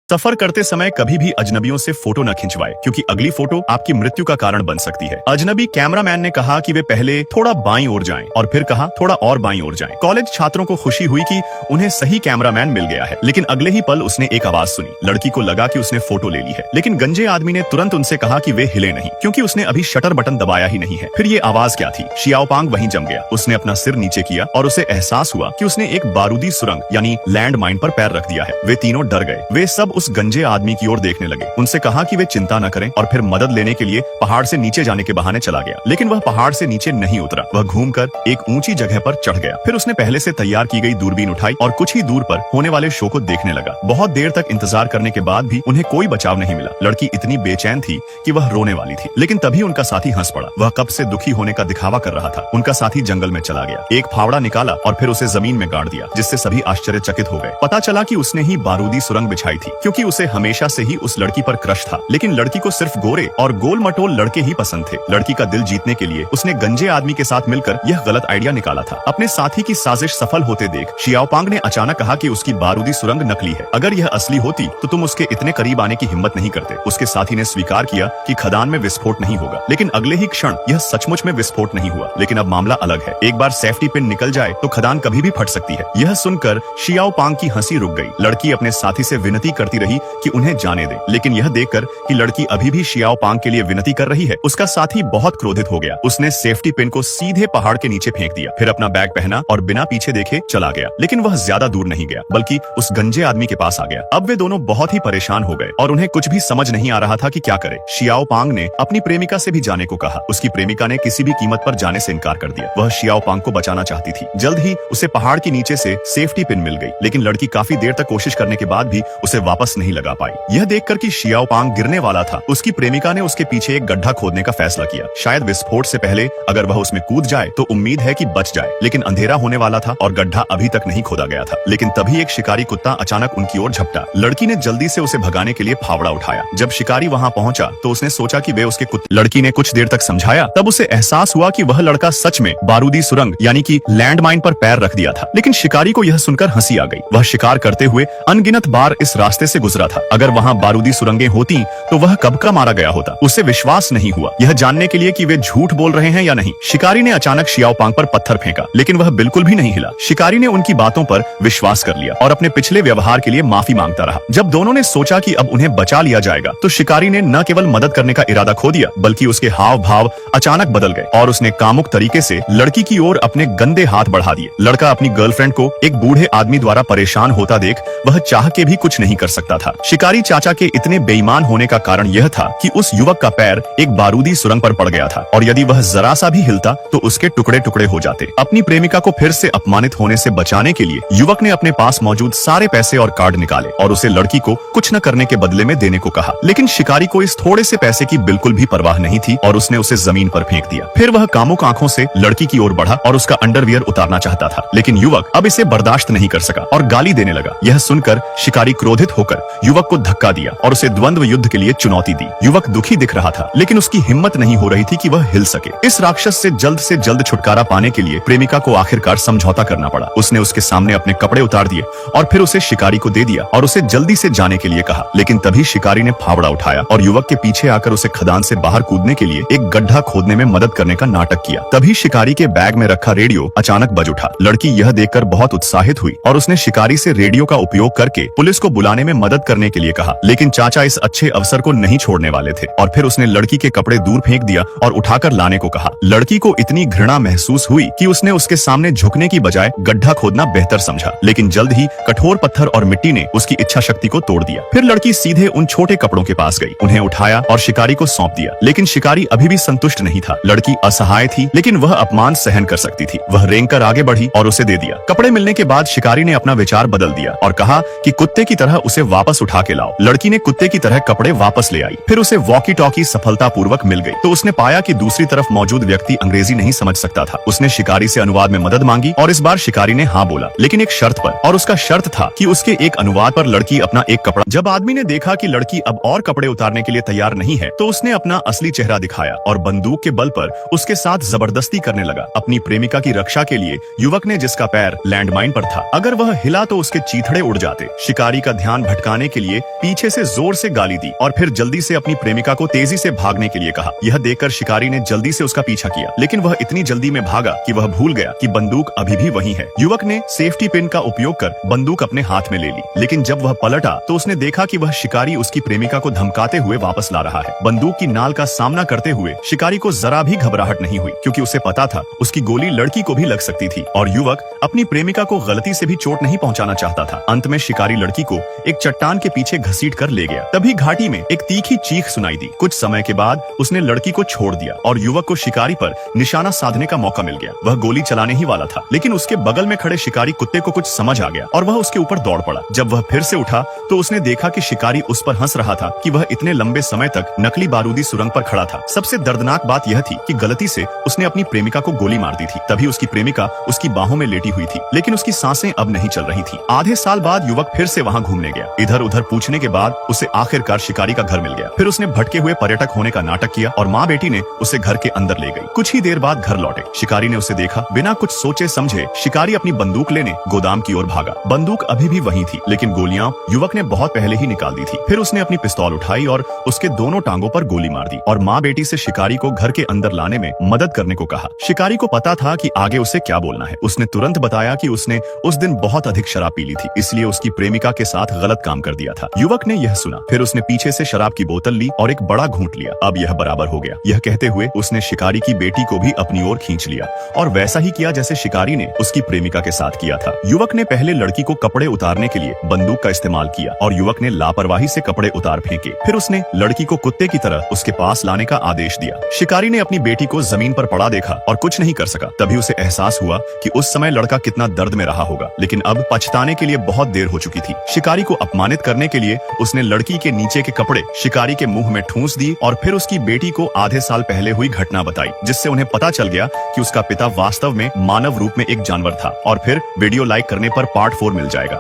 सफर करते समय कभी भी अजनबियों से फोटो न खिंचवाए क्योंकि अगली फोटो आपकी मृत्यु का कारण बन सकती है। अजनबी कैमरामैन ने कहा कि वे पहले थोड़ा बाईं ओर जाएं और फिर कहा थोड़ा और बाईं ओर जाएं। कॉलेज छात्रों को खुशी हुई कि उन्हें सही कैमरामैन मिल गया है, लेकिन अगले ही पल उसने एक आवाज सुनी। लड़की को लगा कि उसने फोटो ले ली है, लेकिन गंजे आदमी ने तुरंत उनसे कहा कि वे हिले नहीं क्योंकि उसने अभी शटर बटन दबाया ही नहीं है। फिर ये आवाज क्या थी? शियाओपांग वहीं जम गया। उसने अपना सिर नीचे किया और उसे एहसास हुआ कि उसने एक बारूदी सुरंग यानी लैंड माइन पर पैर रख दिया है। वे तीनों डर गए। वे सब उस गंजे आदमी की ओर देखने लगे। उनसे कहा कि वे चिंता न करें और फिर मदद लेने के लिए पहाड़ से नीचे जाने के बहाने चला गया, लेकिन वह पहाड़ से नीचे नहीं उतरा। वह घूमकर एक ऊंची जगह पर चढ़ गया। फिर उसने पहले से तैयार की गई दूरबीन उठाई और कुछ ही दूर पर होने वाले शो को देखने लगा। बहुत देर तक इंतजार करने के बाद भी उन्हें कोई बचाव नहीं मिला। लड़की इतनी बेचैन थी कि वह रोने वाली थी, लेकिन तभी उनका साथी हंस पड़ा। वह कब से दुखी होने का दिखावा कर रहा था। उनका साथी जंगल में चला गया, एक फावड़ा निकाला और फिर उसे जमीन में गाड़ दिया, जिससे सभी आश्चर्यचकित हो गए। पता चला कि उसने ही बारूदी सुरंग बिछाई थी, क्योंकि उसे हमेशा से ही उस लड़की पर क्रश था। लेकिन लड़की को सिर्फ गोरे और गोल मटोल लड़के ही पसंद थे। लड़की का दिल जीतने के लिए उसने गंजे आदमी के साथ मिलकर यह गलत आइडिया निकाला था। अपने साथी की साजिश सफल होते देख शियाओपांग ने अचानक कहा कि उसकी बारूदी सुरंग नकली है। अगर यह असली होती तो तुम उसके इतने करीब आने की हिम्मत नहीं करते। उसके साथी ने स्वीकार किया कि खदान में विस्फोट नहीं होगा, लेकिन अगले ही क्षण यह सचमुच में विस्फोट नहीं हुआ। लेकिन अब मामला अलग है। एक बार सेफ्टी पिन निकल जाए तो खदान कभी भी फट सकती है। यह सुनकर शियाओपांग की हंसी रुक गई। लड़की अपने साथी से विनती करती रही कि उन्हें जाने दे, लेकिन यह देखकर कि लड़की अभी भी शियाओपांग के लिए विनती कर रही है, उसका साथी बहुत क्रोधित हो गया। उसने सेफ्टी पिन को सीधे पहाड़ के नीचे फेंक दिया, फिर अपना बैग पहना और बिना पीछे देखे चला गया। लेकिन वह ज्यादा दूर नहीं गया, बल्कि उस गंजे आदमी के पास आ गया। अब वे दोनों बहुत ही परेशान हो गए और उन्हें कुछ भी समझ नहीं आ रहा था कि क्या करे। शियाओपांग ने अपनी प्रेमिका से भी जाने को कहा। उसकी प्रेमिका ने किसी भी कीमत पर जाने से इनकार कर दिया। वह शियाओपांग को बचाना चाहती थी। जल्द ही उसे पहाड़ के नीचे से सेफ्टी पिन मिल गई, लेकिन लड़की काफी देर तक कोशिश करने के बाद भी उसे वापस नहीं लगा पाई। यह देखकर कि शियाओपांग गिरने वाला था, उसकी प्रेमिका ने उसके पीछे एक गड्ढा खोदने का फैसला किया। शायद विस्फोट से पहले अगर वह उसमें कूद जाए तो उम्मीद है कि बच जाए, लेकिन अंधेरा होने वाला था और गड्ढा अभी तक नहीं खोदा गया था। लेकिन तभी एक शिकारी कुत्ता अचानक उनकी ओर झपटा। लड़की ने जल्दी से उसे भगाने के लिए फावड़ा उठाया। जब शिकारी वहां पहुंचा तो उसने सोचा कि वे उसके लड़की ने कुछ देर तक समझाया। तब उसे एहसास हुआ कि वह लड़का सच में बारूदी सुरंग यानी कि लैंड माइन पर पैर रख दिया था। लेकिन शिकारी को यह सुनकर हंसी आ गई। वह शिकार करते हुए अनगिनत बार इस रास्ते से गुजरा था। अगर वहां बारूदी सुरंगें होती तो वह कब का मारा गया होता। उसे विश्वास नहीं हुआ यह जानने के लिए कि वे झूठ बोल रहे हैं या नहीं। शिकारी ने अचानक शियाओपांग पर पत्थर फेंका, लेकिन वह बिल्कुल भी नहीं हिला। शिकारी ने उनकी बातों पर विश्वास कर लिया और अपने पिछले व्यवहार के लिए माफी मांगता रहा। जब दोनों ने सोचा कि अब उन्हें बचा लिया जाएगा तो शिकारी ने न केवल मदद करने का इरादा खो दिया, बल्कि उसके हाव भाव अचानक बदल गए और उसने कामुक तरीके से लड़की की ओर अपने गंदे हाथ बढ़ा दिए। लड़का अपनी गर्लफ्रेंड को एक बूढ़े आदमी द्वारा परेशान होता देख वह चाह के भी कुछ नहीं कर सकता था। शिकारी चाचा के इतने बेईमान होने का कारण यह था कि उस युवक का पैर एक बारूदी सुरंग पर पड़ गया था और यदि वह जरा सा भी हिलता तो उसके टुकड़े टुकड़े हो जाते। अपनी प्रेमिका को फिर से अपमानित होने से बचाने के लिए युवक ने अपने पास मौजूद सारे पैसे और कार्ड निकाले और उसे लड़की को कुछ न करने के बदले में देने को कहा। लेकिन शिकारी को इस थोड़े से पैसे की बिल्कुल भी परवाह नहीं थी और उसने उसे जमीन पर फेंक दिया। फिर वह कामुक आंखों से लड़की की ओर बढ़ा और उसका अंडरवियर उतारना चाहता था, लेकिन युवक अब इसे बर्दाश्त नहीं कर सका और गाली देने लगा। यह सुनकर शिकारी क्रोधित होकर युवक को धक्का दिया और उसे द्वंद्व युद्ध के लिए चुनौती दी। युवक दुखी दिख रहा था, लेकिन उसकी हिम्मत नहीं हो रही थी कि वह हिल सके। इस राक्षस से जल्द छुटकारा पाने के लिए प्रेमिका को आखिरकार समझौता करना पड़ा। उसने उसके सामने अपने कपड़े उतार दिए और फिर उसे शिकारी को दे दिया और उसे जल्दी से जाने के लिए कहा। लेकिन तभी शिकारी ने फावड़ा उठाया और युवक के पीछे आकर उसे खदान से बाहर कूदने के लिए एक गड्ढा खोदने में मदद करने का नाटक किया। तभी शिकारी के बैग में रखा रेडियो अचानक बज उठा। लड़की यह देखकर बहुत उत्साहित हुई और उसने शिकारी से रेडियो का उपयोग करके पुलिस को बुलाने में मदद करने के लिए कहा। लेकिन चाचा इस अच्छे अवसर को नहीं छोड़ने वाले थे और फिर उसने लड़की के कपड़े दूर फेंक दिया और उठाकर लाने को कहा। लड़की को इतनी घृणा महसूस हुई कि उसने उसके सामने झुकने की बजाय गड्ढा खोदना बेहतर समझा। लेकिन जल्द ही कठोर पत्थर और मिट्टी ने उसकी इच्छा शक्ति को तोड़ दिया। फिर लड़की सीधे उन छोटे कपड़ों के पास गई, उन्हें उठाया और शिकारी को सौंप दिया। लेकिन शिकारी अभी भी संतुष्ट नहीं था। लड़की असहाय थी, लेकिन वह अपमान सहन कर सकती थी। वह रेंग कर आगे बढ़ी और उसे दे दिया। कपड़े मिलने के बाद शिकारी ने अपना विचार बदल दिया और कहा कि कुत्ते की तरह उसे वापस उठा के लाओ। लड़की ने कुत्ते की तरह कपड़े वापस ले आई। फिर उसे वॉकी टॉकी सफलतापूर्वक मिल गई तो उसने पाया कि दूसरी तरफ मौजूद व्यक्ति अंग्रेजी नहीं समझ सकता था। उसने शिकारी से अनुवाद में मदद मांगी और इस बार शिकारी ने हाँ बोला, लेकिन एक शर्त पर, और उसका शर्त था कि उसके एक अनुवाद पर लड़की अपना एक कपड़ा। जब आदमी ने देखा कि लड़की अब और कपड़े उतारने के लिए तैयार नहीं है तो उसने अपना असली चेहरा दिखाया और बंदूक के बल पर उसके साथ जबरदस्ती करने लगा। अपनी प्रेमिका की रक्षा के लिए युवक ने जिसका पैर लैंडमाइन पर था, अगर वह हिला तो उसके चीथड़े उड़ जाते। शिकारी का ध्यान भटकाने के लिए पीछे से जोर से गाली दी और फिर जल्दी से अपनी प्रेमिका को तेजी से भागने के लिए कहा। यह देखकर शिकारी ने जल्दी से उसका पीछा किया, लेकिन वह इतनी जल्दी में भागा कि वह भूल गया कि बंदूक अभी भी वहीं है। युवक ने सेफ्टी पिन का उपयोग कर बंदूक अपने हाथ में ले ली, लेकिन जब वह पलटा तो उसने देखा कि वह शिकारी उसकी प्रेमिका को धमकाते हुए वापस ला रहा है। बंदूक की नाल का सामना करते हुए शिकारी को जरा भी घबराहट नहीं हुई, क्योंकि उसे पता था उसकी गोली लड़की को भी लग सकती थी और युवक अपनी प्रेमिका को गलती से भी चोट नहीं पहुंचाना चाहता था। अंत में शिकारी लड़की को एक चट्टान के पीछे घसीट कर ले गया। तभी घाटी में एक तीखी चीख सुनाई दी। कुछ समय के बाद उसने लड़की को छोड़ दिया और युवक को शिकारी पर निशाना साधने का मौका मिल गया। वह गोली चलाने ही वाला था, लेकिन उसके बगल में खड़े शिकारी कुत्ते को कुछ समझ आ गया और वह उसके ऊपर दौड़ पड़ा। जब वह फिर से उठा तो उसने देखा कि शिकारी उस पर हंस रहा था कि वह इतने लंबे समय तक नकली बारूदी सुरंग पर खड़ा था। सबसे दर्दनाक बात यह थी कि गलती से उसने अपनी प्रेमिका को गोली मार दी थी। तभी उसकी प्रेमिका उसकी बाहों में लेटी हुई थी, लेकिन उसकी सांसें अब नहीं चल रही थी। आधे साल बाद युवक फिर से वहां घूमने गया। इधर उधर पूछने के बाद उसे आखिरकार शिकारी का घर मिल गया। फिर उसने भटके हुए पर्यटक होने का नाटक किया और माँ बेटी ने उसे घर के अंदर ले गई। कुछ ही देर बाद घर लौटे। शिकारी ने उसे देखा। बिना कुछ सोचे समझे शिकारी अपनी बंदूक लेने गोदाम की ओर भागा। बंदूक अभी भी वहीं थी, लेकिन गोलियां युवक ने बहुत पहले ही निकाल दी थी। फिर उसने अपनी पिस्तौल उठाई और उसके दोनों टांगों पर गोली मार दी और माँ बेटी से शिकारी को घर के अंदर लाने में मदद करने को कहा। शिकारी को पता था कि आगे उसे क्या बोलना है। उसने तुरंत बताया कि उसने उस दिन बहुत अधिक शराब पी ली थी, इसलिए उसकी प्रेमिका के साथ गलत काम कर दिया था। युवक ने यह सुना। फिर उसने पीछे से शराब की बोतल ली और एक बड़ा घूंट लिया। अब यह बराबर हो गया। यह कहते हुए उसने शिकारी की बेटी को भी अपनी ओर खींच लिया और वैसा ही किया जैसे शिकारी ने उसकी प्रेमिका के साथ किया था। युवक ने पहले लड़की को कपड़े उतारने के लिए बंदूक का इस्तेमाल किया और युवक ने लापरवाही से कपड़े उतार फेंके। फिर उसने लड़की को कुत्ते की तरह उसके पास लाने का आदेश दिया। शिकारी ने अपनी बेटी को जमीन पर पड़ा देखा और कुछ नहीं कर सका। तभी उसे एहसास हुआ कि उस समय लड़का कितना दर्द में रहा होगा, लेकिन अब पछताने के लिए बहुत देर हो चुकी थी। शिकारी को अपमानित करने के लिए उसने लड़की के नीचे के कपड़े शिकारी के मुंह में ठूंस दिए और फिर उसकी बेटी को आधे साल पहले हुई घटना बताई, जिससे उन्हें पता चल गया कि उसका पिता वास्तव में मानव रूप में एक जानवर था। और फिर वीडियो लाइक करने पर पार्ट 4 मिल जाएगा।